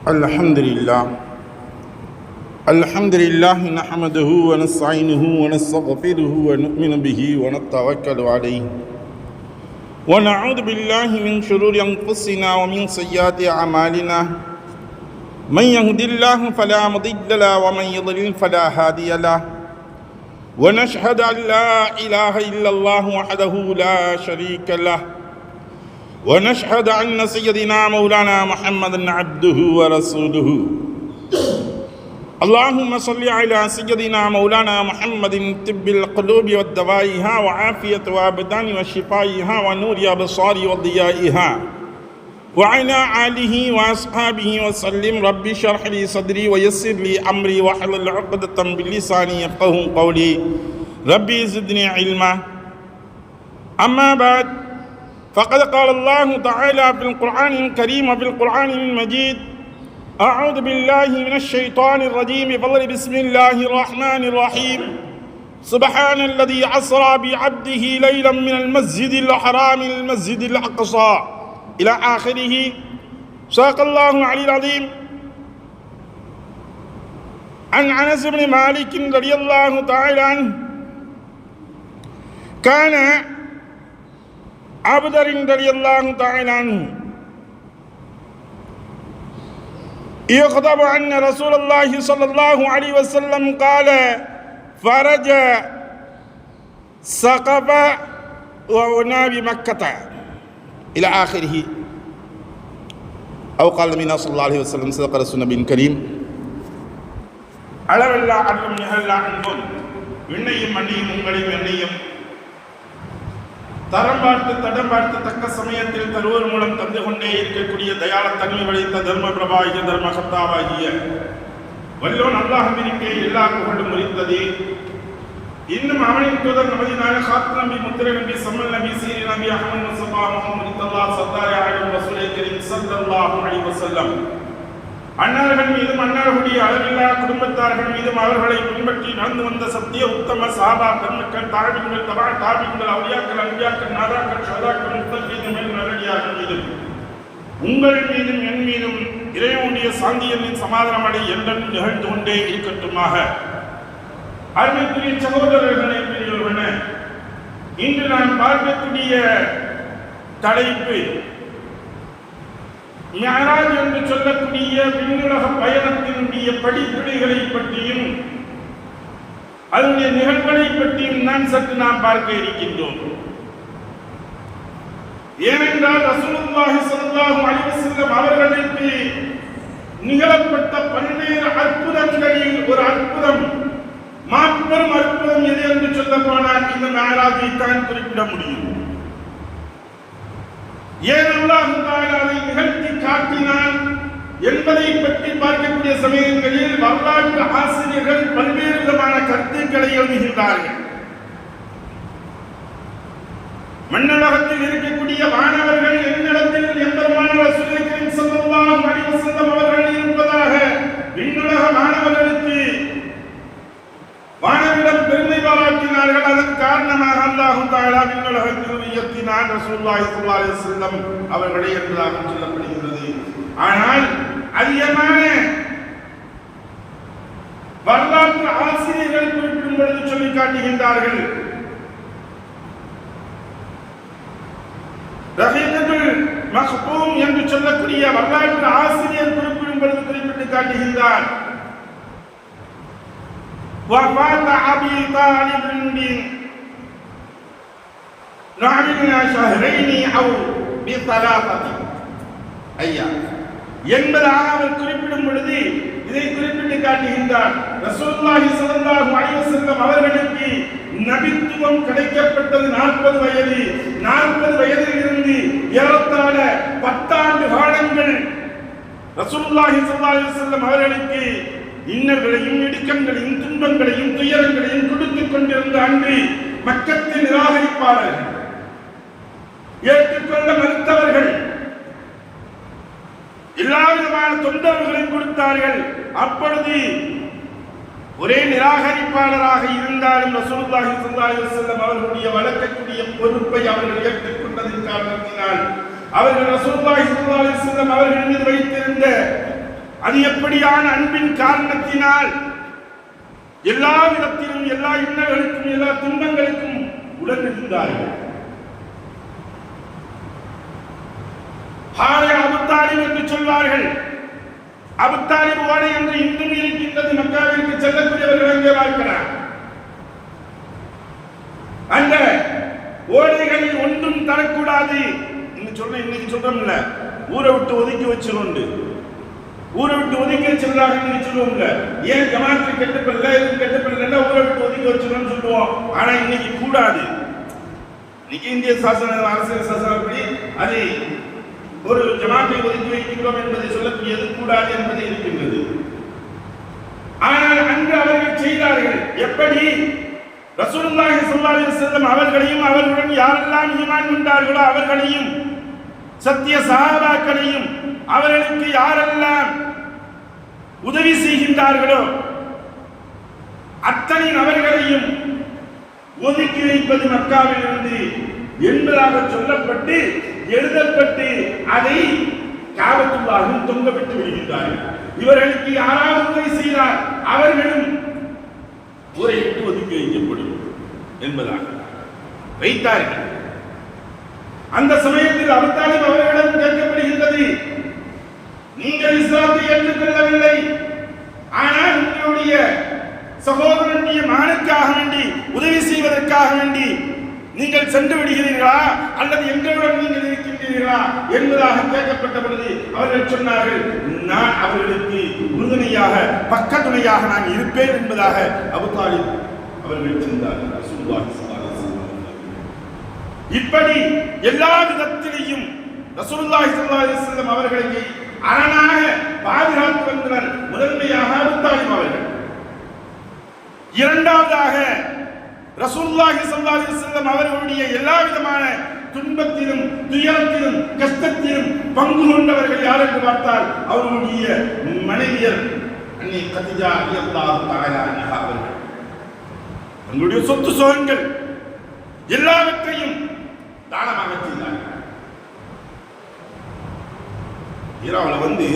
الحمد لله نحمده ونستعينه ونستغفره ونؤمن به ونتوكل عليه ونعوذ بالله من شرور أنفسنا ومن سيئات أعمالنا من يهد الله فلا مضل له ومن يضلل فلا هادي له ونشهد أن لا إله إلا الله وحده لا شريك له ونشهد أن سيدنا مولانا محمدا عبده ورسوله اللهم صل على سيدنا مولانا محمد طب القلوب والدوائها وعافية وأبدان وشفائها ونور أبصار وضيائها وعلى آله وأصحابه وسلم رب اشرح لي صدري ويسر لي أمري واحلل عقدة من لساني يفقهوا قولي ربي زدني علما. أما بعد، فقد قال الله تعالى في القرآن الكريم وفي القرآن المجيد: أعوذ بالله من الشيطان الرجيم بسم الله الرحمن الرحيم. سبحان الذي أسرى بعبده ليلا من المسجد الحرام إلى المسجد الأقصى إلى آخره. صدق الله العلي العظيم. عن أنس بن مالك رضي الله تعالى عنه كان أبو ذر رضي الله تعالى عنه يخطب أن رسول الله صلى الله عليه وسلم قال: فرج سقف وأنا بمكة إلى آخره. أو قال النبي صلى الله عليه وسلم: صدق رسول النبي الكريم. அளவெல்லா அன்பும் நிகழல்லா அன்பும் விண்ணையும் மண்ணையும் உங்களையும் என்னையும் தரம் பார்த்து தடம் பார்த்து தக்க சமயத்தில் தருவர் மூலம் தந்து கொண்டே இருக்கக்கூடிய தயாள தன்மை வளைத்த தர்ம பிரபாகிய தர்ம சப்தாவாகிய வல்லோன் அல்லாஹ்விற்கே எல்லா புகழும் உரித்தது. இன்னும் அவனின் தூதர் நமதினால காத்து நபி முத்திரை நபி சம்மல் நபி சீரி நபி அஹ்மத் முஸ்தபா முஹம்மது ஸல்லல்லாஹு சத்தாரி அலைஹி வஸல்லம் கரீம் ஸல்லல்லாஹு அலைஹி வஸல்லம் அன்னார்கள் மீதும் அன்னார்களுடைய அளவில்லா குடும்பத்தார்கள் மீதும் அவர்களை பின்பற்றி நடந்து வந்த சத்திய உத்தம சஹாபா பெருமக்கள் தாபிகள் தபா தாபிகள் அவுலியாக்கள் அன்பியாக்கள் நாதாக்கள் ஷஹதாக்கள் முத்தகீன்கள் நல்லடியார்கள் மீதும் உங்கள் மீதும் என் மீதும் இறைவனுடைய சாந்தியின் சமாதானம் அடை என்றும் நிகழ்ந்து கொண்டே இருக்கட்டுமாக. அருமைக்குரிய சகோதரர்களே, பெரியவர்களே, இன்று நான் பார்க்கக்கூடிய தலைப்பு மிஅராஜ் என்று சொல்லக்கூடிய விண்ணுலக பயணத்தினுடைய படிப்பினைகளை பற்றியும் அதனுடைய நிகழ்வுகளை பற்றியும் நாம் பார்க்க இருக்கின்றோம். ஏனென்றால் ரசூலுல்லாஹி ஸல்லல்லாஹு அலைஹி வஸல்லம் அவர்களுக்கு நிகழப்பட்ட பல்வேறு அற்புதங்களில் ஒரு அற்புதம், மாபெரும் அற்புதம் எது என்று சொல்ல போனால் இந்த மிஅராஜை தான் குறிப்பிட முடியும். ஏன் அல்லாஹ் தஆலா அதை நிகழ்த்தி காட்டினான் என்பதை பற்றி பார்க்கக்கூடிய சமயங்களில் வரலாற்று ஆசிரியர்கள் பல்வேறு விதமான கருத்துக்களை எழுதுகின்றார்கள். மண்ணுலகத்தில் இருக்கக்கூடிய மாணவர்கள் என்னிடத்தில் எம்பெருமான ரசூலுல்லாஹி ஸல்லல்லாஹு அலைஹி வஸல்லம் அவர்கள் இருப்பதாக விண்ணுலக மாணவர்களுக்கு வானவிடம் பெருமை பாராட்டினார்கள். அதன் காரணமாக அல்லாஹ் தஆலா விண்ணுலகத்தில் உயர்த்தினான் ரசூலுல்லாஹி ஸல்லல்லாஹு அலைஹி வஸல்லம் அவர்களை என்பதாக சொல்லப்படுகிறது. ஆனால் அதிகமான வரலாற்று ஆசிரியர்கள் குறிப்பிடும் பொழுது சொல்லி காட்டுகின்றார்கள். ரஹீகத்துல் மக்தூம் என்று சொல்லக்கூடிய வரலாற்று ஆசிரியர் குறிப்பிடும் பொழுது குறிப்பிட்டு காட்டுகின்றார்: وفات أبي طالب بنحو شهرين أو بثلاثة أيام என்பதாக அவர் குறிப்பிடும் பொழுது இதை குறிப்பிட்டு காட்டுகின்றார். ரசூலுல்லாஹி ஸல்லல்லாஹு அலைஹி வஸல்லம் அவர்களுக்கு நபித்துவம் கிடைக்கப்பட்டது 40 வயது. 40 வயதில் இருந்து ஏறத்தாழ 10 ஆண்டு காலங்கள் ரசூலுல்லாஹி ஸல்லல்லாஹு அலைஹி வஸல்லம் அவர்களுக்கு இன்னல்களையும் இடுக்கங்களையும் துன்பங்களையும் துயரங்களையும் கொடுத்துக் கொண்டிருந்த அன்று மக்கத்தில் நிராகரிப்பாளர்கள், ஏற்றுக்கொள்ள மறுத்தவர்கள், எல்லா விதமான தொந்தரவுகளையும் கொடுத்தார்கள். அப்பொழுது ஒரே நிராகரிப்பாளராக இருந்தாலும் ரசூலுல்லாஹி ஸல்லல்லாஹு அலைஹி வஸல்லம் அவர்களுடைய வழக்கக்கூடிய பொறுப்பை அவர்கள் ஏற்றுக்கொண்டதின் காரணத்தினால் அவர்கள் ரசூலுல்லாஹி ஸல்லல்லாஹு அலைஹி வஸல்லம் அவர்கள் மீது வைத்திருந்த அது எப்படியான அன்பின் காரணத்தினால் எல்லா விதத்திலும் எல்லா இன்னல்களுக்கும் எல்லா துன்பங்களுக்கும் உடன் இருந்தார்கள். அபு தாலிப் என்று சொல்வார்கள். அபு தாலிப் ஓடை என்று இன்னும் இருக்கின்றது. மக்காவிற்கு செல்லக்கூடியவர்கள் அங்கே வாழ்கிறார். அந்த ஓடைகளில் ஒன்றும் தரக்கூடாது இன்னைக்கு சொல்றோம்ல, ஊரை விட்டு ஒதுக்கி வச்சிருண்டு, ஊரை விட்டு ஒதுக்கி வச்சிருந்தாங்க சொல்லுவோம்ல. ஏன் ஜமாத்து கெட்டப்படல, எதுவும் கெட்டப்படலன்னா ஊரை விட்டு ஒதுக்கி வச்சிருந்தோம்னு சொல்லுவோம். ஆனா இன்னைக்கு கூடாது. இன்னைக்கு இந்திய சாசன அரசியல் சாசனப்படி அது ஒரு ஜமாத்தை ஒதுக்கி வைக்கின்றோம் என்பதை சொல்லக்கூடியது கூடாது என்பது இருக்கின்றது. ஆனால் அன்று அவர்கள் செய்தார்கள். எப்படி? ரசூலுல்லாஹி ஸல்லல்லாஹு அலைஹி வஸல்லம் அவர்களையும் அவர்களுடன் யாரெல்லாம் ஈமான் கொண்டார்களோ அவர்களையும் சத்திய சஹாபாக்களையும் அவர்களுக்கு யாரெல்லாம் உதவி செய்கின்றார்களோ அத்தனை நபர்களையும் ஒதுக்கி வைப்பது மக்காவில் இருந்து என்பதாக சொல்லப்பட்டு எழுதப்பட்டு அதை காபத்துல்லாஹில் தொங்கவிட்டு விடுகின்றார்கள். இவர்களுக்கு யாராவது உதவி செய்தார் அவர்களும் ஊரை விட்டு ஒதுக்கி வைக்கப்படும் என்பதாக வைத்தார்கள். அந்த சமயத்தில் அபூ தாலிப் அவர்களிடம் கேட்கப்படுகின்றது, நீங்கள் இஸ்லாத்தை ஏற்றுக்கொள்ளவில்லை, ஆனால் உங்களுடைய சகோதரனுடைய மகனுக்காக வேண்டி உதவி செய்வதற்காக வேண்டி நீங்கள் சென்று விடுகிறீர்களா அல்லது எங்களுடன் நீங்கள் இருக்கின்றீர்களா என்பதாக கேட்கப்பட்ட பொழுது அவர்கள் சொன்னார்கள், நான் அவர்களுக்கு உறுதுணையாக பக்கத்துணையாக நான் இருப்பேன் என்பதாக அபூ தாலிப் அவர்கள் சொன்னார்கள். இப்படி எல்லா விதத்திலையும் ரசூலுல்லாஹி ஸல்லல்லாஹு அலைஹி வஸல்லம் அவர்களை அரணாக பாதுகாத்து வந்தனர். முதன்மையாக அபூ தாலிப் அவர்கள். இரண்டாவதாக ரசூலுல்லாஹி ஸல்லல்லாஹு அலைஹி வஸல்லம் அவர்களுடைய எல்லா விதமான துன்பத்திலும் துயரத்திலும் கஷ்டத்திலும் பங்கு கொண்டவர்கள் யார் என்று பார்த்தால் அவர்களுடைய மனைவியர் அன்னை கதீஜா ரலியல்லாஹு தஆலா அன்ஹா அவர்கள். அவர்களுடைய சொத்து சுகங்கள் எல்லாவற்றையும் தானமாக செய்தார்கள். இரவுல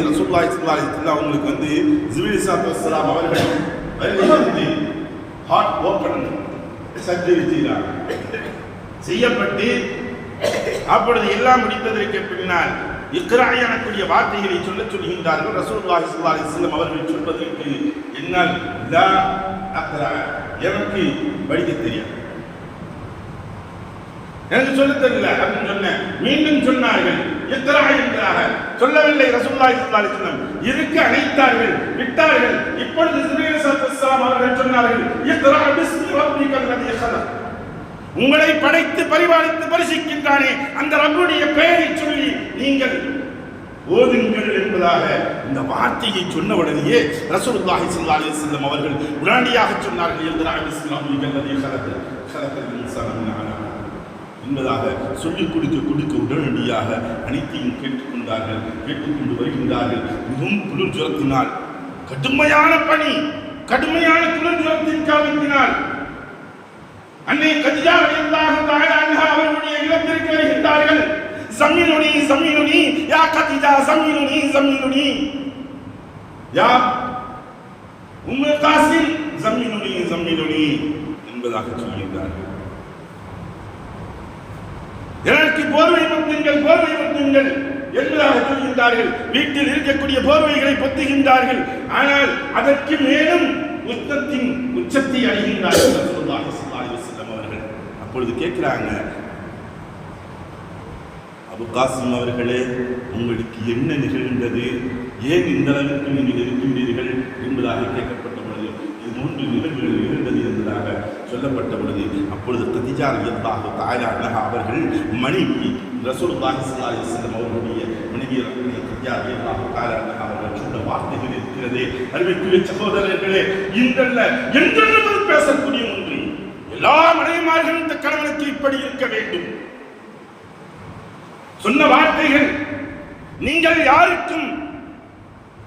ரசூலுல்லாஹி ஸல்லல்லாஹு அலைஹி வஸல்லம் அவங்களுக்கு ஜிப்ரீல் ஸல்லல்லாஹு அவர்கள் வருகை ஹார்ட் ஓபன் சர்ஜரி செய்யப்பட்டு அப்பொழுது எல்லாம் முடித்ததற்கு பின்னால் இக்ரா எனக்கூடிய வார்த்தைகளை சொல்லுகின்றார்கள். ரசூலுல்லாஹி ஸல்லல்லாஹு அலைஹி வஸல்லம் அவர்கள் சொல்வதற்கு என்னால் லா அக்ரா, எனக்கு படிக்க தெரியாது, எனக்கு சொல்ல தெரியல அப்படின்னு சொன்ன. மீண்டும் சொன்னார்கள் இக்ரா என்றாக சொல்லவில்லை. ரசூலுல்லாஹி ஸல்லல்லாஹு அலைஹி வஸல்லம் இருக்க அழைத்தார்கள், விட்டார்கள். இப்பொழுது ஜிப்ரீல் ஸல்லல்லாஹு அவர்கள் சொன்னார்கள் இக்ரா பிஸ்மி ரப்பிக்கல் லதீ ഖலக், உங்களை படைத்து பரிபாலித்து பரிசுக்கின்றானே அந்த ரப்புடைய பெயரை சொல்லி நீங்கள் ஓதுங்கள் என்பதாக இந்த வார்த்தையை சொன்ன உடனேயே ரசூலுல்லாஹி ஸல்லல்லாஹு அலைஹி வஸல்லம் அவர்கள் உடனடியாக சொன்னார்கள் இக்ரா பிஸ்மி ரப்பிக்கல் லதீ ഖலக் ഖலக்கல் இன்சான மின் அலக் என்பதாக சொல்லிக் கொடுக்க உடனடியாக அனைத்தையும் கேட்டுக்கொண்டார்கள். கேட்டுக்கொண்டு வருகின்றார்கள். மிகவும் குளிர் ஜுரத்தினால், கடுமையான பனி, கடுமையான குளிர் ஜுரத்தின் காரணத்தினால் அன்னை கதீஜா ரலியல்லாஹு தஆலா அன்ஹா அவர்களுடைய இல்லத்திற்கு வருகின்றார்கள். ஸம்மிலுனி ஸம்மிலுனி யா கதீஜா, ஸம்மிலுனி ஸம்மிலுனி யா உம்மு காசிம், ஸம்மிலுனி ஸம்மிலுனி என்பதாக சொல்கின்றார்கள். எனக்கு போர்வை பொத்துங்கள், போர்வை பொத்துங்கள் என்பதாக சொல்கின்றார்கள். வீட்டில் இருக்கக்கூடிய போர்வைகளை பொத்துகின்றார்கள். ஆனால் அதற்கு மேலும் யுத்தத்தின் உச்சத்தை அடைகின்றார்கள் ரசூலுல்லாஹி ஸல்லல்லாஹு அலைஹி வஸல்லம் அவர்கள். அப்பொழுது கேட்கிறாங்க, அபு காசிம் அவர்களே, உங்களுக்கு என்ன நிகழ்ந்தது, ஏன் இந்த அளவுக்கு நீங்கள் இருக்கின்றீர்கள் என்பதாக கேட்கப்பட்ட பொழுது இது 3 நிகழ்வுகள் நிகழ்ந்தது என்பதாக சொல்லப்பட்ட பொழுது அப்பொழுது கதீஜா ரலியல்லாஹு தஆலா அன்ஹா அவர்கள் மனைவி ரசூலுல்லாஹி ஸல்லல்லாஹு அலைஹி வஸல்லம் அவர்களுடைய மனைவி கதீஜா ரலியல்லாஹு தஆலா அன்ஹா அவர்கள் சொன்ன வார்த்தைகள் இருக்கிறதே, அருமைக்குரிய சகோதரர்களே, இன்றல்ல என்றென்றும் பேசக்கூடிய ஒன்று. எல்லா மனைவிமார்களும் இந்த கணவனுக்கு இப்படி இருக்க வேண்டும். சொன்ன வார்த்தைகள் நீங்கள் யாருக்கும்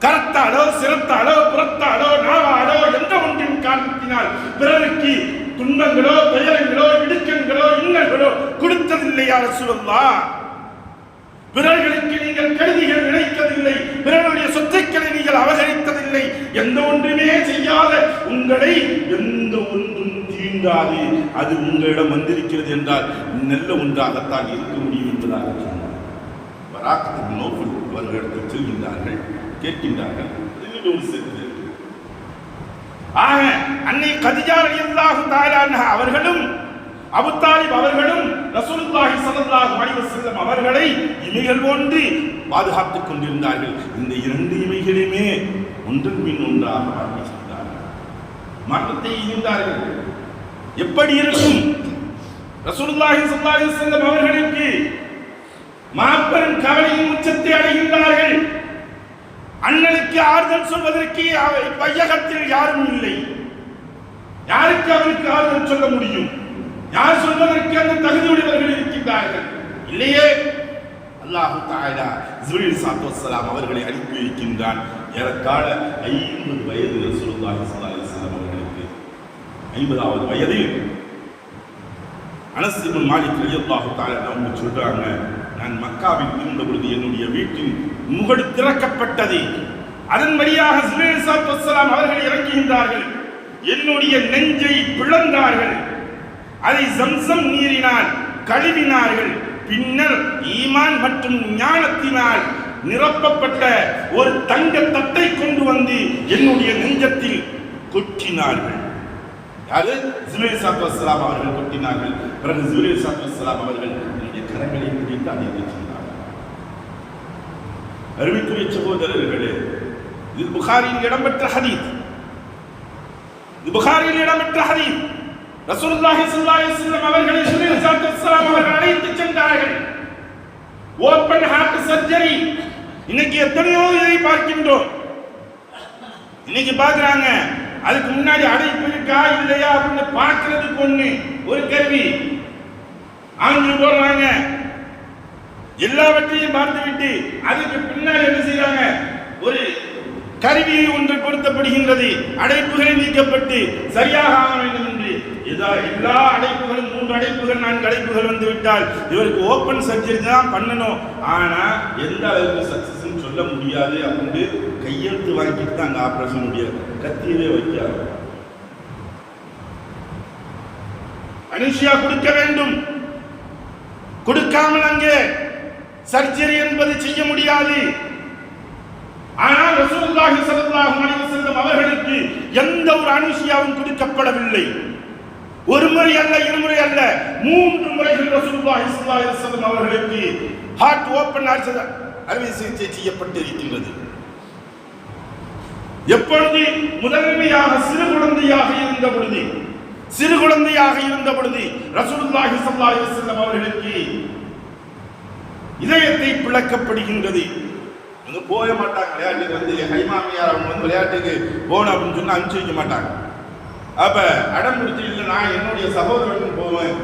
கரத்தாலோ சிரத்தாலோ புறத்தாலோ நாவாலோ எந்த ஒன்றின் காரணத்தினால் பிறருக்கு துன்பங்களோ துயரங்களோ இடுக்கங்களோ இன்னல்களோ கொடுத்ததில்லை யா ரசூலுல்லாஹ். பிறர்களுக்கு நீங்கள் கருதிகள் நினைக்கவில்லை, பிறருடைய சொத்துக்களை நீங்கள் உங்களை எந்த ஒன்றும் தீண்டாது. அது உங்களிடம் வந்திருக்கிறது என்றால் நல்ல ஒன்றாகத்தான் இருக்க முடியும் என்பதாக சொன்னார். வராக்கத்தின் நோக்கில் அவர்களிடத்தில் செல்கின்றார்கள், கேட்கின்றார்கள். ஆக அன்னை கதிஜா ரலியல்லாஹு தஆலா அன்ஹா அவர்களும் அபூ தாலிப் அவர்களும் ரசூலுல்லாஹி ஸல்லல்லாஹு அலைஹி வஸல்லம் அவர்களை இமைகள் போன்று பாதுகாத்துக் கொண்டிருந்தார்கள். இந்த இரண்டு இமைகளுமே ஒன்றன் பின் ஒன்றாக மாற்றத்தை இருந்தார்கள். எப்படி இருக்கும்? ரசூலுல்லாஹி ஸல்லல்லாஹு அலைஹி வஸல்லம் அவர்களுக்கு மாபெரும் கவலையின் உச்சத்தை அடைகின்றார்கள். அண்ணனுக்கு ஆறுதல் சொல்வதற்கு வையகத்தில் யாரும் இல்லை. யாருக்கு அவருக்கு ஆறுதல் சொல்ல முடியும்? யார் சொல்வதற்கு அந்த தகுதியுடையவர்கள் இருக்கின்றார்கள்? இல்லையே. அல்லாஹ் தஆலா ஜிப்ரீல் ஸல்லல்லாஹு அவர்களை அனுப்பி வைக்கின்றான். ஏறத்தாழ 50 வயது ரசூலுல்லாஹி ஸல்லல்லாஹு அலைஹி வஸல்லம் அவர்களுக்கு 50வது வயதில் அனஸ் இப்னு மாலிக் ரலியல்லாஹு தஆலா அவங்க சொல்றாங்க, நான் மக்காவில் இருந்த பொழுது என்னுடைய வீட்டின் முகடு திறக்கப்பட்டது. அதன் வழியாக ஜிப்ரீல் ஸல்லல்லாஹு அவர்கள் இறங்குகின்றார்கள். என்னுடைய நெஞ்சை பிளந்தார்கள். அதை ஜம்சம் நீரினால் கழுவினார்கள். பின்னர் ஈமான் மற்றும் ஞானத்தினால் நிரப்பப்பட்ட ஒரு தங்க தட்டை கொண்டு வந்து என்னுடைய நெஞ்சத்தில் கொட்டினார்கள். யாரு? ஜிப்ரீல் ஸல்லல்லாஹு அவர்கள் கொட்டினார்கள். பிறகு ஜிப்ரீல் ஸல்லல்லாஹு அவர்கள் என்னுடைய கரங்களை பிடித்து அதை சொன்னார்கள். அருமைக்குரிய சகோதரர்களே, இது புகாரியில் இடம்பெற்ற ஹதீஸ். ரசூலுல்லாஹி ஸல்லல்லாஹு அலைஹி வஸல்லம் அவர்களை ஜிப்ரீல் ஸல்லல்லாஹு அவர்கள் அழைத்து சென்றார்கள். Open heart surgery. இன்னைக்கு எத்தனையோ இதை பார்க்கின்றோம். இன்னைக்கு பார்க்கறாங்க. அதுக்கு முன்னாடி அடைப்பு இருக்கா இல்லையா அப்படின்னு பார்க்கிறதுக்கு ஒண்ணு ஒரு கருவி ஆஞ்சு போடுறாங்க. எல்லாவற்றையும் பார்த்துவிட்டு அதுக்கு பின்னாடி என்ன செய்யறாங்க? ஒரு கருவியை ஒன்று பொருத்தப்படுகின்றது. அடைப்புகளை நீக்கப்பட்டு சரியாக ஆக வேண்டும் என்று எல்லா அடைப்புகளும் 3 அடைப்புகள் 4 அடைப்புகள் வந்து விட்டால் இவருக்கு ஓபன் சர்ஜரி தான் பண்ணணும். ஆனா எந்த அளவுக்கு சக்சஸ் சொல்ல முடியாது அப்படின்னு கையெழுத்து வாங்கிட்டு தான் அங்க ஆபரேஷன் முடியாது. கத்தியவே வைக்காது. அனுஷியா கொடுக்க வேண்டும். கொடுக்காமல் அங்கே சர்ஜரி என்பது செய்ய முடியாது. ஆனால் ரசூலுல்லாஹி ஸல்லல்லாஹு அலைஹி வஸல்லம் அவர்களுக்கு எந்த ஒரு அனுஷியாவும் கொடுக்கப்படவில்லை. ஒரு முறை அல்ல, 2 முறை அல்ல, 3 முறைகள் ரசூலுல்லாஹி ஸல்லல்லாஹு அலைஹி வஸல்லம் அவர்களுக்கு ஹார்ட் ஓபன் அறுவை சிகிச்சை செய்யப்பட்டிருக்கிறது. எப்பொழுது? முதன்மையாக சிறு குழந்தையாக இருந்த பொழுது ரசூலுல்லாஹி ஸல்லல்லாஹு அலைஹி வஸல்லம் அவர்களுக்கு இதயத்தை பிளக்கப்படுகின்றது. அங்க போக மாட்டாங்க. விளையாட்டுக்கு வந்து ஹைமாமியார் அவங்க வந்து விளையாட்டுக்கு போகணும் அப்படின்னு சொன்னா அனுப்பிச்சு வைக்க மாட்டாங்க. அப்ப அடம் பிடிச்சி இல்லை, நான் என்னுடைய சகோதரனுக்கு போவேன்,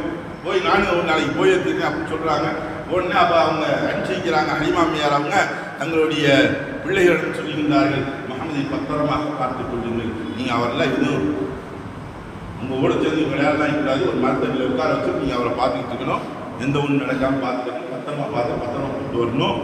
போய் நானும் ஒரு நாளைக்கு போயிருக்கேன் அப்படின்னு சொல்றாங்க. உடனே அப்ப அவங்க அனுப்பிச்சு வைக்கிறாங்க. ஹைமாமியார் அவங்க தங்களுடைய பிள்ளைகளிடம் சொல்லுகின்றார்கள், முகமதை பத்திரமாக பார்த்துக் கொள்ளுங்கள். நீங்க அவரெல்லாம் எதுவும் உங்க கூட சேர்ந்து விளையாடலாம் கூடாது. ஒரு மரத்தடியில் உட்கார வச்சு நீங்க அவரை பார்த்துக்கிட்டு இருக்கணும். எந்த ஒன்று நடக்காம பார்த்துக்கணும். பத்திரமா கொண்டு வரணும்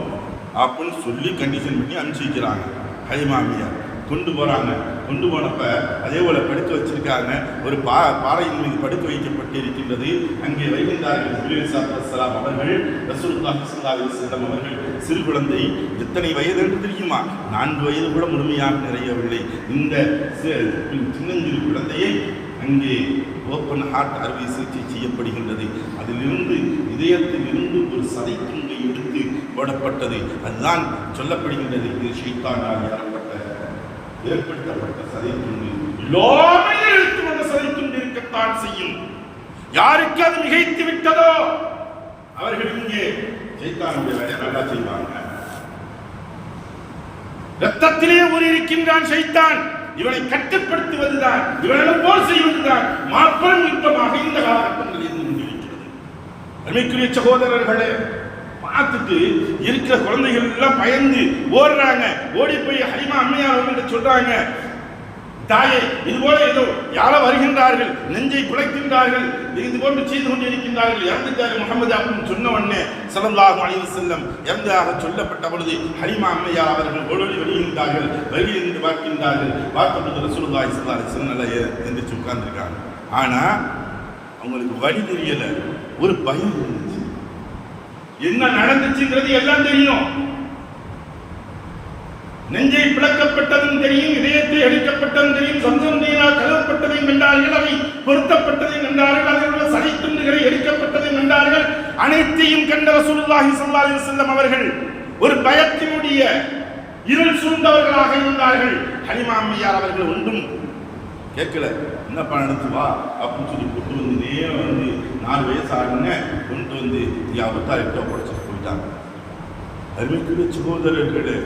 அப்படின்னு சொல்லி கண்டிஷன் பண்ணி அனுப்பிச்சு வைக்கிறாங்க. ஹைமாமியார் கொண்டு போறாங்க. கொண்டு போனப்ப அதே போல படுக்க வச்சிருக்காங்க. ஒரு பாறையின் மீது படுக்க வைக்கப்பட்டு இருக்கின்றது. அங்கே வைகின்றார்கள் ஜிப்ரீல் ஸல்லல்லாஹு அவர்கள். ரசூலுல்லாஹி ஸல்லல்லாஹு அலைஹி வஸல்லம் அவர்கள் சிறு குழந்தை எத்தனை வயது என்று தெரியுமா? 4 வயது கூட முழுமையாக நிறையவில்லை. இந்த சின்னஞ்சிறு குழந்தையை அங்கே ஓப்பன் ஹார்ட் அறுவை சிகிச்சை செய்யப்படுகின்றது. அதிலிருந்து இதயத்தில் இருந்து ஒரு சதை துண்டை எடுத்து போடப்பட்டது. அதுதான் சொல்லப்படுகின்றது, இது ஷைத்தானால் ஏற்படுத்தப்பட்ட சதை துண்டு. எல்லோரையும் எடுத்து வந்த சதை துண்டு இருக்கத்தான் செய்யும். யாருக்கு அது மிகைத்து விட்டதோ அவர்கள் இங்கே ஷைத்தானுடைய வேலையை நல்லா செய்வாங்க. ரத்தத்திலே ஊறி இருக்கின்றான் ஷைத்தான். இவனை கட்டுப்படுத்துவதுதான், இவனிடம் போர் செய்வதுதான் மாற்றம் யுத்தமாக இந்த காலகட்டத்தில் இருந்து கொண்டிருக்கிறது. அருமைக்குரிய சகோதரர்களே, பார்த்துட்டு இருக்கிற குழந்தைகள் எல்லாம் பயந்து ஓடுறாங்க. ஓடி போய் ஹலிமா அம்மையார் அவங்கள்ட்ட சொல்றாங்க, தாயே, இதுபோல ஏதோ யாரோ வருகின்றார்கள், நெஞ்சை பிழைக்கின்றார்கள், இது போன்று செய்து கொண்டிருக்கின்றார்கள், இறந்துட்டார் முகமது அப்படின்னு சொன்ன உடனே ஸல்லல்லாஹு அலைஹி வஸல்லம் இறந்ததாக சொல்லப்பட்ட பொழுது ஹலீமா அம்மையார் அவர்கள் ஓடோடி வருகின்றார்கள். வருகின்ற பார்க்கின்றார்கள். பார்த்தபோது ரசூலுல்லாஹி ஸல்லல்லாஹு அலைஹி வஸல்லம் நல்லா எந்திரிச்சு உட்கார்ந்துருக்காங்க. ஆனா அவங்களுக்கு வழி தெரியல, ஒரு பயம் இருந்துச்சு. என்ன நடந்துச்சுங்கிறது எல்லாம் தெரியும். நெஞ்சை பிளக்கப்பட்டதும் தெரியும், இதயத்தை அடிக்கப்பட்டதும் தெரியும், சம்சம் நீரால் கழுவப்பட்டதையும் கண்டார்கள், அவை பொருத்தப்பட்டதையும் கண்டார்கள், அதில் உள்ள சதை துண்டுகளை எரிக்கப்பட்டதையும் கண்டார்கள். அனைத்தையும் கண்ட ரசூலுல்லாஹி ஸல்லல்லாஹு அலைஹி வஸல்லம் அவர்கள் ஒரு பயத்தினுடைய இருள் சூழ்ந்தவர்களாக இருந்தார்கள். ஹலீமா அம்மையார் அவர்கள் ஒன்றும் கேட்கல. என்னப்பா நடந்து வா அப்படின்னு சொல்லி கொண்டு வந்து நேரம் வந்து 4 வயசு ஆகுங்க கொண்டு வந்து யாவத்தா எட்டோ படிச்சுட்டு போயிட்டாங்க. அருமைக்குரிய சகோதரர்களே,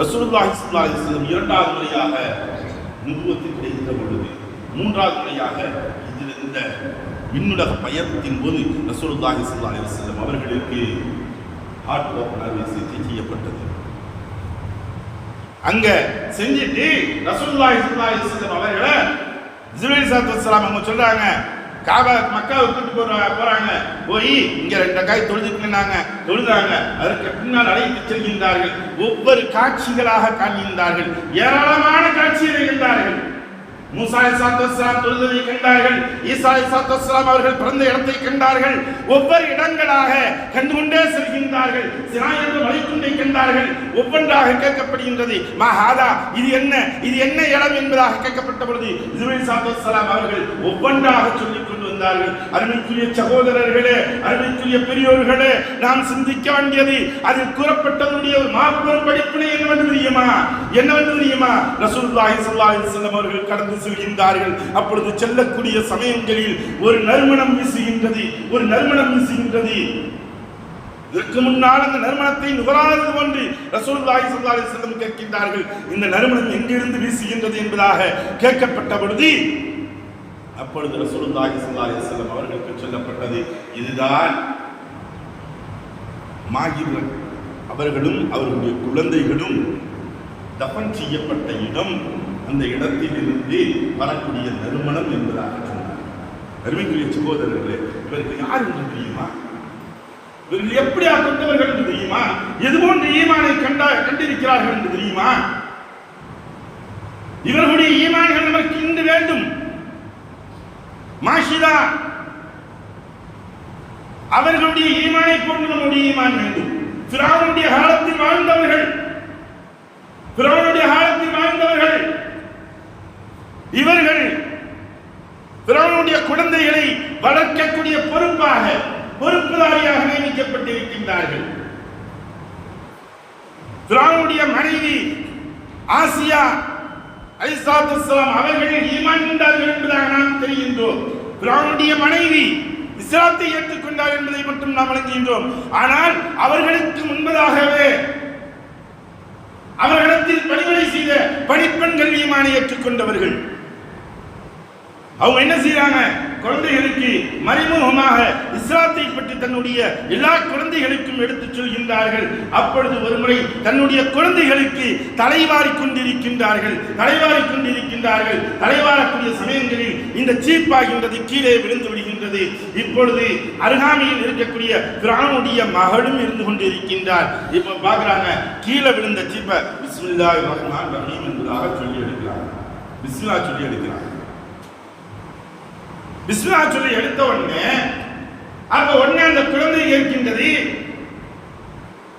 ரசூலுல்லாஹி ஸல்லல்லாஹு அலைஹி வஸல்லம் இரண்டாவது முறையாக நுபுவத்து கிடைத்த பொழுது, மூன்றாவது முறையாக இதில் இந்த விண்ணுலக பயணத்தின் போது ரசூலுல்லாஹி ஸல்லல்லாஹு அலைஹி வஸல்லம் அவர்களுக்கு ஹார்ட் ஓபனர் சிகிச்சை செய்யப்பட்டது. அங்க செஞ்சிட்டு ரசூலுல்லாஹி ஸல்லல்லாஹு அலைஹி வஸல்லம் அவர்களை ஜிப்ரீல் ஸல்லல்லாஹு அவங்க சொல்றாங்க, காபா மக்காவுக்கு கூட்டு போறாங்க. போய் இங்க 2 காய் தொழுதுக்குனாங்க, தொழுதாங்க. அதற்கு பின்னால் அழைத்து செல்கின்றார்கள். ஒவ்வொரு காட்சிகளாக காண்கின்றார்கள். ஏராளமான காட்சிகளை கண்டார்கள். மூசா அலைஹிஸ்ஸலாத்து வஸ்ஸலாம் தொழுததை கண்டார்கள். ஈசா அலைஹிஸ்ஸலாத்து வஸ்ஸலாம் அவர்கள் பிறந்த இடத்தை கண்டார்கள். ஒவ்வொரு இடங்களாக கண்டுகொண்டே செல்கின்றார்கள். சினா என்ற மலைக்குண்டை கண்டார்கள். ஒவ்வொன்றாக கேட்கப்படுகின்றது, மஹாதா, இது என்ன, இது என்ன இடம் என்பதாக கேட்கப்பட்ட பொழுது ஜிப்ரீல் அலைஹிஸ்ஸலாத்து வஸ்ஸலாம் அவர்கள் ஒவ்வொன்றாக சொல்லிக் கொண்டு வந்தார்கள். அருமைக்குரிய சகோதரர்களே, அருமைக்குரிய பெரியோர்களே, நாம் சிந்திக்க வேண்டியது அதில் கூறப்பட்டதுடைய ஒரு மாபெரும் படிப்பினை என்னவென்று தெரியுமா? ரசூலுல்லாஹி ஸல்லல்லாஹு அலைஹி வஸல்லம் அவர்கள் கடந்து செல்கின்றார்கள். அப்பொழுது செல்லக்கூடிய சமயங்களில் ஒரு நறுமணம் வீசுகின்றது. இதற்கு முன்னால் அந்த நறுமணத்தை நுகராதது போன்று ரசூலுல்லாஹி ஸல்லல்லாஹு அலைஹி வஸல்லம் கேட்கின்றார்கள். இந்த நறுமணம் எங்கிருந்து வீசுகின்றது என்பதாக கேட்கப்பட்ட பொழுது அப்பொழுது ரசூலுல்லாஹி ஸல்லல்லாஹு அலைஹி வஸல்லம் அவர்களுக்கு சொல்லப்பட்டது, இதுதான் மாஹிர் அவர்களும் அவர்களுடைய குழந்தைகளும் தஃபன் செய்யப்பட்ட இடம், அந்த இடத்தில் இருந்து வரக்கூடிய நறுமணம் என்பதாக சொன்னார். அருமைக்குரிய சகோதரர்களே, இவர்கள் யார் என்று தெரியுமா? இவர்கள் எப்படியா கொண்டவர்கள் என்று தெரியுமா? எதுபோன்ற ஈமானை கண்டிருக்கிறார்கள் என்று தெரியுமா? இவர்களுடைய ஈமான்கள் நமக்கு இன்று வேண்டும். மாஷிதா அவர்களுடைய ஈமானை போன்று நம்முடைய ஈமான் வேண்டும். ஃபிரௌனுடைய காலத்தில் வாழ்ந்தவர்கள், இவர்கள் ஃபிரௌனுடைய குழந்தைகளை வளர்க்கக்கூடிய பொறுப்புதாரியாக நியமிக்கப்பட்டிருக்கின்றார்கள். ஃபிரௌனுடைய மனைவி ஆசியா அலைஹிஸ்ஸலாத்து வஸ்ஸலாம் அவர்கள் ஈமான் கொண்டார்கள் என்பதாக நாம் தெரிகின்றோம். ஃபிரௌனுடைய மனைவி இஸ்லாத்தை ஏற்றுக்கொண்டார் என்பதை மட்டும் நாம் விளங்குகின்றோம். ஆனால் அவர்களுக்கு முன்பதாகவே அவர்களிடத்தில் பணிவிடை செய்த பணிப்பெண்கள் ஈமானை ஏற்றுக்கொண்டவர்கள். அவங்க என்ன செய்யறாங்க? குழந்தைகளுக்கு மறைமுகமாக இஸ்லாத்தை பற்றி தன்னுடைய எல்லா குழந்தைகளுக்கும் எடுத்துச் சொல்கின்றார்கள். அப்பொழுது ஒருமுறை தன்னுடைய குழந்தைகளுக்கு தலைவாரி கொண்டிருக்கின்றார்கள். தலைவாரக்கூடிய சமயங்களில் இந்த சீப்பாகின்றது, கீழே விழுந்து விடுகின்றது. இப்பொழுது அருகாமையில் இருக்கக்கூடிய ஃபிரௌனுடைய மகளும் இருந்து கொண்டிருக்கின்றார். இப்ப பாக்குறாங்க, கீழே விழுந்த சீப்பை பிஸ்மில்லாஹிர் ரஹ்மானிர் ரஹீம் என்பதாக சொல்லி எடுக்கிறாங்க. பிஸ்மில்லாஹ் சொல்லி எடுக்கிறாங்க. பிஸ்மில்லாஹ் சொல்லி எடுத்த உடனே அந்த குழந்தை இருக்கின்றது.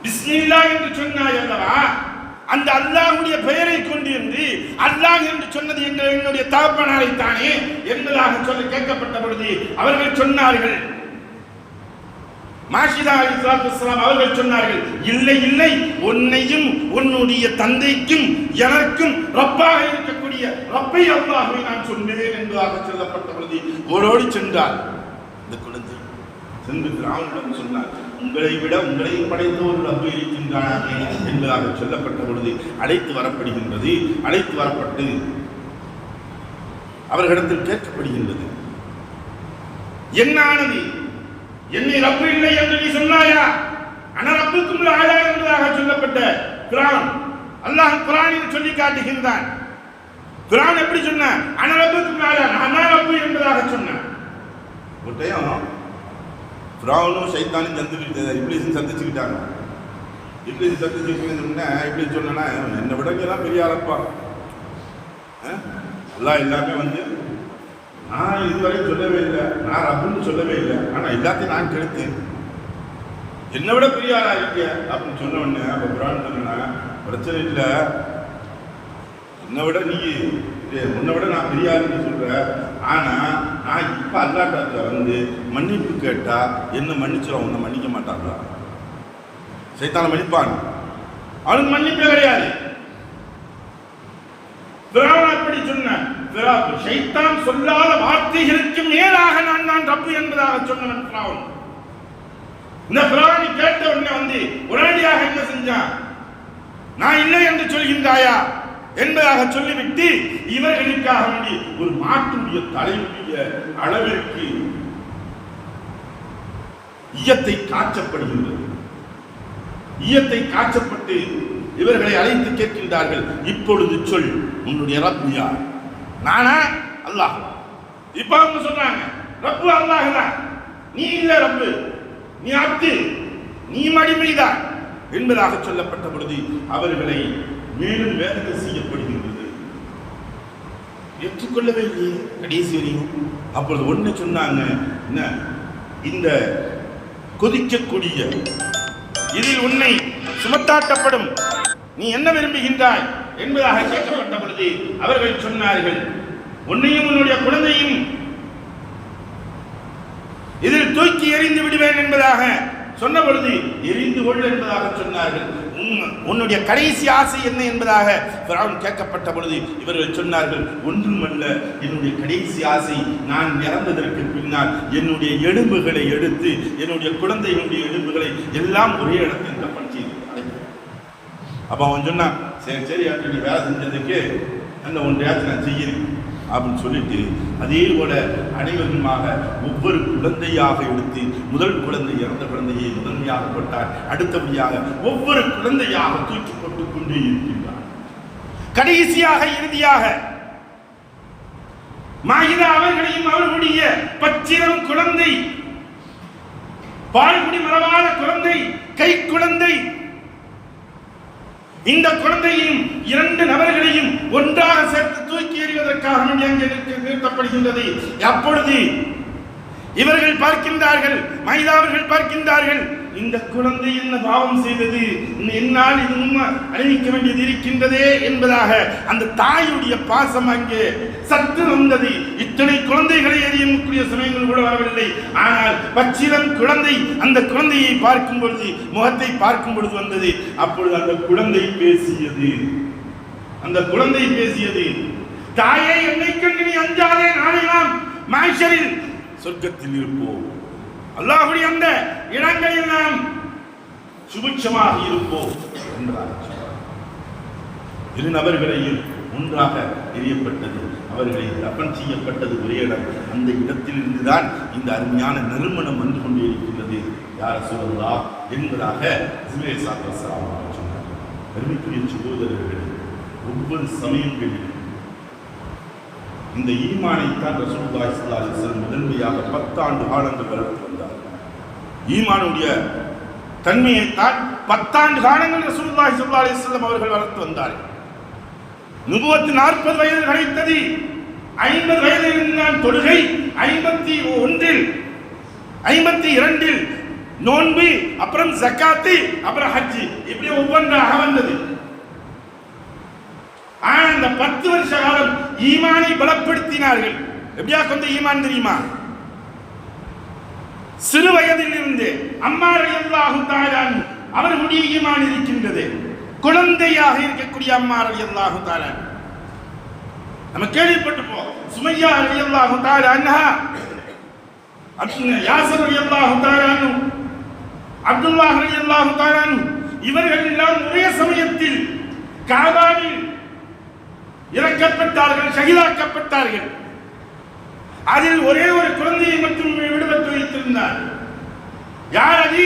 பிஸ்மில்லாஹ் என்று சொன்னாய் அல்லவா, அந்த அல்லாஹ்வுடைய பெயரை கொண்டிருந்து அல்லாஹ் என்று சொன்னது என்னுடைய தகப்பனாரை தானே என்பதாக சொல்லி கேட்கப்பட்ட பொழுது அவர்கள் சொன்னார்கள், மாஷிதா அலைஹிஸ்ஸலாத்து வஸ்ஸலாம் அவர்கள் சொன்னார்கள், இல்லை, உன்னையும் உன்னுடைய தந்தைக்கும் எனக்கும் ரப்பாக இருக்கக்கூடிய ரப்பை அல்லாஹ்வை நான் சொன்னேன் என்பதாக சொல்லப்பட்ட பொழுது ஓடோடி சென்றார். இந்த குழந்தை சென்று ஃபிரௌனிடம் சொன்னார், உங்களை விட உங்களையும் படைத்த ஒரு ரப்பு இருக்கின்றானே என்பதாக சொல்லப்பட்ட பொழுது அழைத்து வரப்படுகின்றது. அழைத்து வரப்பட்டு அவர்களிடத்தில் கேட்கப்படுகின்றது, என்ன ஆனது? என்னை ரப்பு இல்லை என்று நீ சொன்னாயா? ஆனா ரப்புக்கும் ஆயா என்பதாக சொல்லப்பட்ட குர்ஆன் அல்லாஹ் குர்ஆனில் சொல்லி காட்டுகின்றான். ஃபிரௌன் எப்படி சொன்னான்? அன ரப்புக்கும் ஆலா, நான் தான் ரப்பு என்பதாக சொன்னான். ஒரு டைம் ஃபிரௌனும் ஷைத்தானும் இப்லீஸும் சந்திச்சுக்கிட்டாங்க. இப்லீஸ் சந்திச்சுக்கிட்டா இப்லீஸ் சொன்னா, என்னை விட தான் பெரிய ஆளப்பா, எல்லாம் எல்லாமே வந்து நான் இதுவரை சொல்லவே இல்லை, நான் ரப்புன்னு சொல்லவே இல்லை, ஆனால் எல்லாத்தையும் நான் கெடுத்தேன், என்னை விட பெரிய ஆளா இருக்க அப்படின்னு சொன்ன உடனே அப்போ ஃபிரௌன் சொன்னா, பிரச்சனை இல்லை, என்னை விட நீ உன்னை விட நான் பெரிய ஆளுன்னு சொல்ற, ஆனா நான் இப்ப அல்லாஹ்ட்ட வந்து மன்னிப்பு கேட்டா என்ன மன்னிச்சிடும், உன்னை மன்னிக்க மாட்டாங்களா? சைத்தான மன்னிப்பான், அவனுக்கு மன்னிப்பே கிடையாது. ஃபிரௌன் அப்படி சொன்னான். ஷைத்தான் சொல்லாத வார்த்தைகளுக்கு மேலாக நான் ரப்பு என்பதாக சொன்னவன் ஃபிரௌன். இந்த ஃபிரௌனை கேட்ட உடனே வந்து உடனடியாக என்ன செஞ்சான்? நான் இல்லை என்று சொல்கின்றாயா என்பதாக சொல்லிவிட்டு இவர்களுக்காக வேண்டி ஒரு மாட்டுடைய தலைமுடைய அளவிற்கு ஈயத்தை காய்ச்சப்படுகின்றது. ஈயத்தை காய்ச்சப்பட்டு இவர்களை அழைத்து கேட்கின்றார்கள், இப்பொழுது சொல், உன்னுடைய ரப்பு யார்? நானா? அல்லாஹ். இப்ப அவங்க சொல்றாங்க, ரப்பு அல்லாஹ் தான், நீ இல்ல ரப்பு, நீ அப்து, நீ அடிமைதான் என்பதாக சொல்லப்பட்ட பொழுது அவர்களை மேலும் வேதனை செய்யப்படுகின்றது. ஏற்றுக்கொள்ளவே இல்லையே கடைசி வரையும். அப்பொழுது ஒன்று சொன்னாங்க, என்ன இந்த கொதிக்கக்கூடிய இதில் உன்னை சுமத்தாட்டப்படும், நீ என்ன விரும்புகின்றாய் என்பதாக கேட்கப்பட்ட பொழுது அவர்கள் சொன்னார்கள், உன்னையும் உன்னுடைய குழந்தையும் இதில் தூக்கி எறிந்து விடுவேன் என்பதாக சொன்ன பொழுது எரிந்து கொள் என்பதாக சொன்னார்கள். உன்னுடைய கடைசி ஆசை என்ன என்பதாக ஃபிரௌன் கேட்கப்பட்ட பொழுது இவர்கள் சொன்னார்கள், ஒன்றுமல்ல, என்னுடைய கடைசி ஆசை நான் இறந்ததற்கு பின்னால் என்னுடைய எலும்புகளை எடுத்து என்னுடைய குழந்தைகளுடைய எலும்புகளை எல்லாம் ஒரே இடத்தில் தப்பன் செய்து. அப்ப அவன் சொன்னான், சரி சரி அப்படி நீ வேலை செஞ்சதுக்கு அந்த ஒன்றையாச்சும் நான் செய்யறேன் அப்படின்னு சொல்லிட்டு அதே போல அனைவருமாக ஒவ்வொரு குழந்தையாக எடுத்து முதல் குழந்தை இறந்த குழந்தையை முதன்மையாக போட்டார், அடுத்தபடியாக ஒவ்வொரு குழந்தையாக தூக்கி போட்டுக் கொண்டே இருக்கின்றார். கடைசியாக இறுதியாக மாயிதா அவர்களையும் அவர்களுடைய பச்சிரம் குழந்தை, பால்குடி மரபான குழந்தை, கை குழந்தை, இந்த குழந்தையும் இரண்டு நபர்களையும் ஒன்றாக சேர்த்து தூக்கி எறிவதற்காக அங்கே நிறுத்தப்படுகின்றது. அப்பொழுது இவர்கள் பார்க்கின்றார்கள், மைதாவர்கள் பார்க்கின்றார்கள், இந்த குழந்தை என்ன பாவம் செய்தது, என்னால் இது அணிவிக்க வேண்டியது இருக்கின்றதே என்பதாக அந்த தாயுடைய பாசம் அங்கே சற்று வந்தது. இத்தனை குழந்தைகளை எறியக்கூடிய சமயங்கள் கூட வரவில்லை. ஆனால் பச்சிலம் குழந்தை அந்த குழந்தையை பார்க்கும் பொழுது, முகத்தை பார்க்கும் பொழுது வந்தது. அப்பொழுது அந்த குழந்தை பேசியது. அந்த குழந்தை பேசியது, தாயே, என்னை கண்டு நீ அஞ்சாதே, நாளை நாம் மஹ்ஷரில் சொர்க்கத்தில் இருப்போம், அல்லாஹ்வுடைய அந்த இடங்களில் நாம் சுபிட்சமாக இருப்போம் என்றார். இரு நபர்களையும் ஒன்றாக எரியப்பட்டது, அவர்களை தப்பன் செய்யப்பட்டது ஒரே இடம். அந்த இடத்தில் இருந்துதான் இந்த அருமையான நறுமணம் வந்து கொண்டே இருக்கின்றது. யார சொல்லலாம் என்பதாக சொன்னார். பெருமைக்குரிய சகோதரர்கள், ஒவ்வொரு சமயங்களிலும் இந்த ஈமானைத்தான் ரசூலுல்லாஹி ஸல்லல்லாஹு அலைஹி வஸல்லம் முதன்மையாக 10 ஆண்டு காலங்கள் வளர்த்து வந்தார். ஈமானுடைய தன்மையைத்தான் 10 ஆண்டு காலங்கள் ரசூலுல்லாஹி ஸல்லல்லாஹு அலைஹி வஸல்லம் அவர்கள் வளர்த்து வந்தார்கள். நுபுவத் 40 வயது கிடைத்தது. 50 வயதில் இருந்தான் தொழுகை, 51 52 நோன்பு, அப்புறம் ஜக்காத்து, அப்புறம் ஹஜ், இப்படி ஒவ்வொன்றாக வந்தது. ஆனால் இந்த 10 வருஷ காலம் ஈமானை பலப்படுத்தினார்கள். எப்படியா கொஞ்சம் ஈமான் தெரியுமா? சிறு வயதில் இருந்து அம்மார் ரலியல்லாஹு தஆலா அவர்களுடைய ஈமான் இருக்கின்றது. குழந்தையாக இருக்கக்கூடிய அம்மார் ரலியல்லாஹு தஆலா நம்ம கேள்விப்பட்டிருப்போம். சுமையா ரலியல்லாஹு தஆலா அன்ஹா, யாசர் ரலியல்லாஹு தஆலா, அப்துல்லாஹ் ரலியல்லாஹு தஆலா, இவர்கள் எல்லாம் ஒரே சமயத்தில் காபாவில் இறக்கப்பட்டார்கள், ஷஹீதாக்கப்பட்டார்கள். அதில் ஒரே ஒரு குழந்தையை மட்டும் விடுபட்டு வைத்திருந்தார். யார் அது?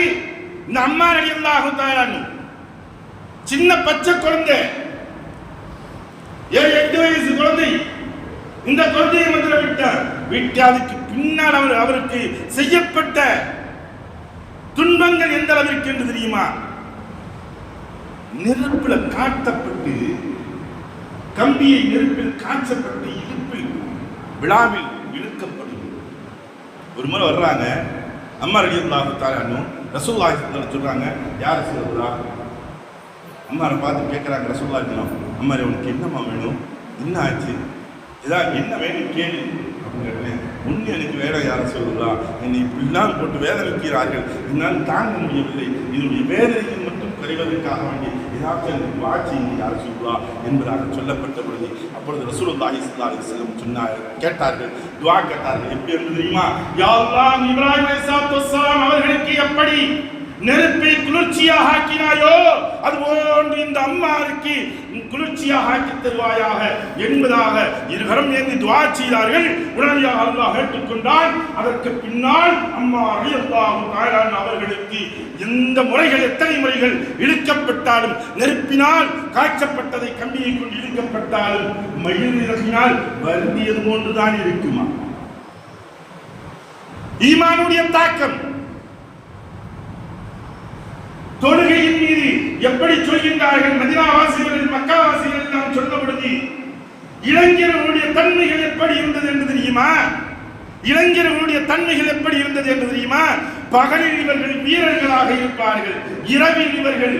இந்த அம்மார் ரலியல்லாஹு தஆலா, சின்ன பச்சை குழந்தை, 7-8 வயசு குழந்தை. இந்த கொள்கையை முதல்ல விட்டு அதுக்கு பின்னால் அவருக்கு செய்யப்பட்ட துன்பங்கள் எந்த அளவிற்கு என்று தெரியுமா? நெருப்பில் காட்டப்பட்டு, கம்பியை நெருப்பில் காய்ச்சப்பட்டு, இடுப்பில் விழாவில் இழுக்கப்படும். ஒரு முறை வர்றாங்க அம்மா ரலியல்லாஹு தஆலா அன்ஹு, ரசூலுல்லாஹி ஸல்லல்லாஹு அலைஹி வஸல்லம் சொல்றாங்க, யார் ரசூலுல்லாஹ்? அம்மாரை பார்த்து கேட்குறாங்க ரசூலுல்லாஹி, அம்மா உனக்கு என்னம்மா வேணும், என்ன ஆச்சு, ஏதாவது என்ன வேணும் கேளு அப்படின்னு கேட்டேன். ஒன்று எனக்கு வேலை யார சொல்லலாம், என்னை இப்படிலாம் போட்டு வேதனைக்கிறார்கள், என்னால் தாங்க முடியவில்லை, இதனுடைய வேதனையை மட்டும் குறைவதற்காக வேண்டி ஏதாவது எனக்கு வாட்சி யார் சொல்லுவா என்பதாக சொல்லப்பட்ட பொழுது அப்பொழுது ரசூலுல்லாஹி ஸல்லல்லாஹு அலைஹி வஸல்லம் சொன்னார், கேட்டார்கள், துஆ கேட்டார்கள். எப்படி என்று தெரியுமா? யா அல்லாஹ், இப்ராஹிம் அலைஹிஸ்ஸலாத்து வஸ்ஸலாம் அவர்களுக்கு எப்படி நெருப்பை குளிர்ச்சியாக ஆக்கினாயோ அதுபோன்று இந்த அம்மாருக்கு குளிர்ச்சியாக ஆக்கி தருவாயாக என்பதாக இருகரம் ஏந்தி துஆ செய்தார்கள். உடனடியாக அல்லாஹ் ஏற்றுக்கொண்டான். அதற்கு பின்னால் அம்மா ரலியல்லாஹு தஆலா அவர்களுக்கு எந்த முறைகள், எத்தனை முறைகள் இழுக்கப்பட்டாலும், நெருப்பினால் காய்ச்சப்பட்டதை கம்பியை கொண்டு இழுக்கப்பட்டாலும் மயில் இறங்கினால் வருந்தியது போன்றுதான் இருக்குமா? ஈமானுடைய தாக்கம் தொழுகையின் மீது எப்படி சொல்கின்றார்கள்? மதீனாவாசிகள், மக்காவாசிகள் எல்லாம் சொன்ன பொழுது இளைஞர்களுடைய தன்மைகள் எப்படி இருந்தது என்று தெரியுமா? இளைஞர்களுடைய தன்மைகள் எப்படி இருந்தது என்று தெரியுமா? பகலில் இவர்கள் வீரர்களாக இருப்பார்கள், இரவில் இவர்கள்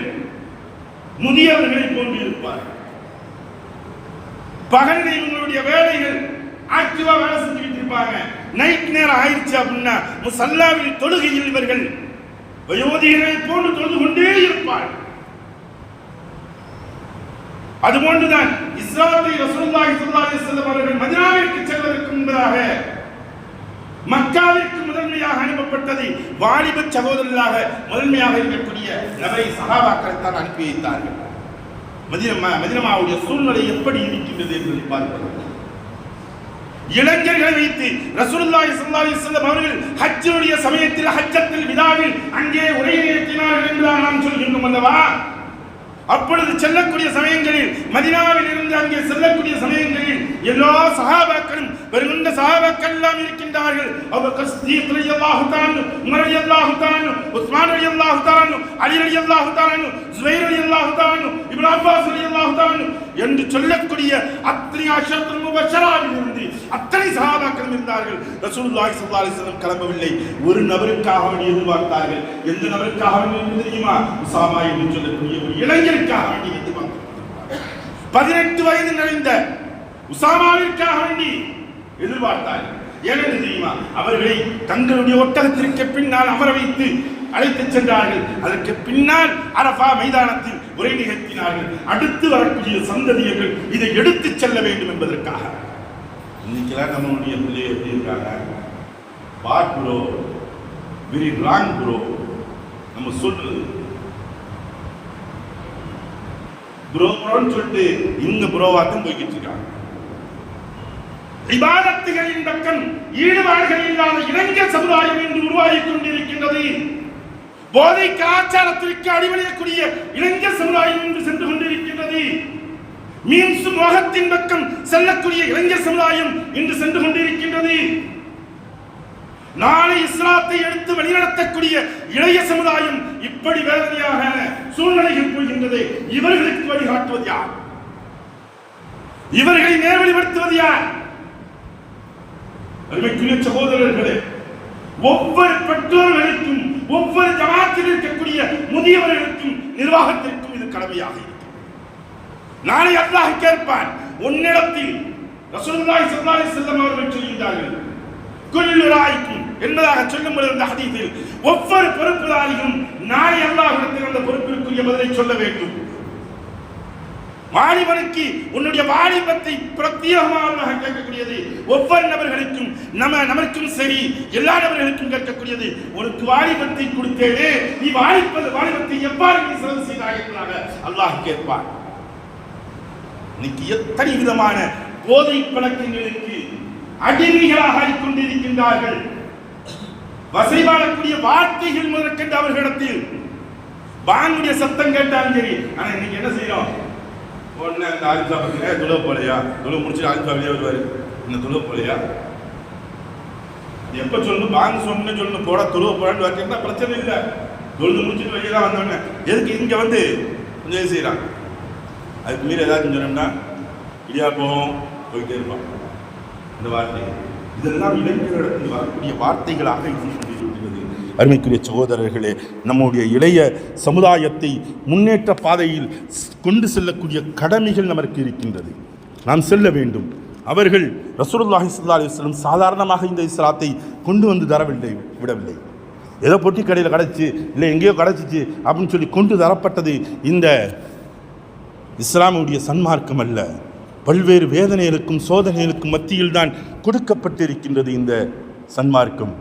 முதியவர்களை போன்று இருப்பார்கள். பகலில் இவங்களுடைய வேலைகள் ஆக்டிவா வேலை செஞ்சுக்கிட்டு இருப்பாங்க. நைட் நேரம் ஆயிடுச்சு அப்படின்னா முசல்லாவில் தொழுகையில் இவர்கள் வயோதிகரை போன்று தொழுது கொண்டே இருப்பார். அதுபோன்றுதான் இஸ்லாத்தை ரசூலுல்லாஹி ஸல்லல்லாஹு அலைஹி வஸல்லம் அவர்கள் மதீனாவிற்கு செல்வதற்கு முன்பதாக மக்காவிற்கு முதன்மையாக அனுப்பப்பட்டது வாலிப சகோதரர்களாக முதன்மையாக இருக்கக்கூடிய நபரை சஹாபாக்களை தான் அனுப்பி வைத்தார்கள். மதீனாவுடைய சூழ்நிலை எப்படி இருக்கின்றது என்று பார்ப்பது, இளைஞர்களை வைத்து ரசூலுல்லாஹி ஸல்லல்லாஹு அலைஹி வஸல்லம் அவர்கள் ஹஜ்ஜுடைய சமயத்தில், ஹஜ்ஜத்துல் விதாவில் அங்கே உரையாற்றினார்கள் என்று நாம் சொல்கின்றோம் அல்லவா? அப்பொழுது செல்லக்கூடிய சமயங்களில், மதீனாவில் இருந்து அங்கே செல்லக்கூடிய சமயங்களில் எல்லா சஹாபாக்களும், வருகின்ற சஹாபாக்கள் எல்லாம் இருக்கின்றார்கள். அபூபக்கர் சித்தீக் ரலியல்லாஹு தஆலா, உமர் ரலியல்லாஹு தஆலா, உஸ்மான் ரலியல்லாஹு தஆலா, அலி ரலியல்லாஹு தஆலா, ஜுபைர் ரலியல்லாஹு தஆலா, இப்னு அப்பாஸ் ரலியல்லாஹு தஆலா என்று சொல்லக்கூடிய அத்தனை அஷரத்துல் முபஷ்ஷராவில் இருந்து அத்தனை சஹாபாக்கள் இருந்தார்கள். ரசூலுல்லாஹி ஸல்லல்லாஹு அலைஹி வஸல்லம் கிளம்பவில்லை. ஒரு நபருக்காக வேண்டி எதிர்பார்த்தார்கள். எந்த நபருக்காக வேண்டி தெரியுமா? உஸாமா என்று சொல்லக்கூடிய ஒரு இளைஞருக்காக வேண்டி எதிர்பார்த்தார்கள். 18 வயது நிறைந்த உஸாமாவிற்காக வேண்டி எதிர்பார்த்தார்கள். ஏனென்று தெரியுமா? அவர்களை தங்களுடைய ஒட்டகத்திற்கு பின்னால் அமர வைத்து அழைத்துச் சென்றார்கள். அதற்கு பின்னால் அரஃபா மைதானத்தில் உரை நிகழ்த்தினார்கள். அடுத்து வரக்கூடிய சந்ததியர்கள் இதை எடுத்துச் செல்ல வேண்டும் என்பதற்காக. இன்னைக்கெல்லாம் நம்மளுடைய பிள்ளைகள் எப்படி இருக்காங்க? பாட் ப்ரோ, வெரி ராங் ப்ரோ. நம்ம சொல்றது ப்ரோ ப்ரோன்னு சொல்லிட்டு இவங்க ப்ரோவாத்தான் போய்கிட்டு இருக்காங்க. இபாதத்துகளின் பக்கம் ஈடுபாடுகள் இல்லாத இளைஞர் சமுதாயம் என்று உருவாகிக் கொண்டிருக்கின்றது. போதை கலாச்சாரத்திற்கு அடிபணியக்கூடிய இளைஞர் சமுதாயம் என்று சென்று கொண்டிருக்கின்றது. மீன்சு மோகத்தின் பக்கம் செல்லக்கூடிய இளைஞர் சமுதாயம் இன்று சென்று கொண்டிருக்கின்றது. நாளை இஸ்லாத்தை எடுத்து வழிநடத்தக்கூடிய இளைய சமுதாயம் இப்படி வேதனையாக சூழ்நிலைகள் போகின்றது. இவர்களுக்கு வழிகாட்டுவது யார்? இவர்களை நேர்வழிப்படுத்துவது யார்? அருமைக்குரிய சகோதரர்களே, ஒவ்வொரு பெற்றோர்களுக்கும், ஒவ்வொரு ஜமாத்தில் இருக்கக்கூடிய முதியவர்களுக்கும், நிர்வாகத்திற்கும் இது கடமையாக இருக்கிறது. நாளை அல்லாஹ் கேட்பான் உன்னிடத்தில். ரசூலுல்லாஹி ஸல்லல்லாஹு அலைஹி வஸல்லம் அவர்கள் சொல்கிறார்கள், குல்லு ராயிக்கும் என்பதாக சொல்லும்போது அந்த ஹதீஸில் ஒவ்வொரு பொறுப்புதாரியும் நாளை அல்லாஹ்விடத்தில் அந்த பொறுப்பிற்குரிய பதிலை சொல்ல வேண்டும். வாலிபனுக்கு உன்னுடைய வாலிபத்தை பிரத்யேகமாக கேட்கக்கூடியது. ஒவ்வொரு நபர்களுக்கும், நமக்கும் சரி எல்லா நபர்களுக்கும் கேட்கக்கூடியது. உனக்கு வாலிபத்தை கொடுத்தேனே, நீ வாலிபத்தை எவ்வாறு நீ செலவு செய்தாய் என்பதாக அல்லாஹ் கேட்பான். இன்னைக்கு எத்தனை விதமான போதை பழக்கங்களுக்கு அடிமைகளாக கொண்டிருக்கின்றார்கள். வசைபாடக்கூடிய வார்த்தைகள் முதற்கொண்டு அவர்களிடத்தில் வாங்குடைய சத்தம் கேட்டாலும் சரி. ஆனா இன்னைக்கு என்ன செய்யறோம்? உடனே அந்த ஆலிசா பத்தியா துளவு போலையா, துளவு முடிச்சு ஆலிசா வெளியே வருவாரு. என்ன தொழுவ போலையா? எப்போ சொல்லணும்? பாங்க சொன்னு சொல்லணும், போட தொழுவ போடான்னு பார்த்தீங்கன்னா பிரச்சனை இல்லை. தொழுது முடிச்சுட்டு வெளியே தான் வந்தோடனே எதுக்கு இங்கே வந்து கொஞ்சம் செய்கிறான். அதுக்கு மீறி ஏதாச்சும் சொன்னோம்னா இடியாப்போம் போயிட்டே இருப்பான். இந்த வார்த்தை இதெல்லாம் இளைஞர்களிடத்தில் வரக்கூடிய வார்த்தைகளாக இருந்து கொண்டிருக்கிறது. அருமைக்குரிய சகோதரர்களே, நம்முடைய இளைய சமுதாயத்தை முன்னேற்ற பாதையில் கொண்டு செல்லக்கூடிய கடமைகள் நமக்கு இருக்கின்றது. நாம் செல்ல வேண்டும். அவர்கள் ரசூலுல்லாஹி ஸல்லல்லாஹு அலைஹி வஸல்லம் சாதாரணமாக இந்த இஸ்லாத்தை கொண்டு வந்து விடவில்லை. ஏதோ பொட்டி கடையில் கிடச்சி இல்லை எங்கேயோ கிடச்சிச்சு அப்படின்னு சொல்லி கொண்டு தரப்பட்டது இந்த இஸ்லாமுடைய சன்மார்க்கம் அல்ல. பல்வேறு வேதனைகளுக்கும் சோதனைகளுக்கும் மத்தியில் தான் கொடுக்கப்பட்டிருக்கின்றது இந்த சன்மார்க்கம்.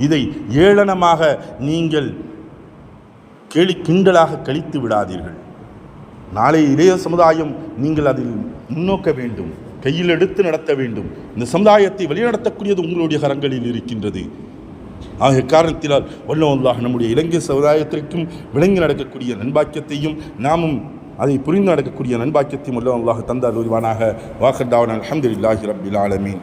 இதை ஏளனமாக நீங்கள் கேலி கிண்டலாக கழித்து விடாதீர்கள். நாளை இளைய சமுதாயம் நீங்கள் அதில் முன்னோக்க வேண்டும், கையில் எடுத்து நடத்த வேண்டும். இந்த சமுதாயத்தை வழிநடத்தக்கூடியது உங்களுடைய கரங்களில் இருக்கின்றது. ஆகிய காரணத்தினால் வல்லல்லாஹ் நம்முடைய இலங்கை சமுதாயத்திற்கும் விளங்கி நடக்கக்கூடிய நண்பாக்கியத்தையும் நாமும் அதை புரிந்து நடக்கக்கூடிய நண்பாக்கியத்தையும் வல்லல்லாஹ் தந்தார் உருவானாக. வாஹர் தாவனா அல்ஹம்துலில்லாஹி ரப்பில் ஆலமீன்.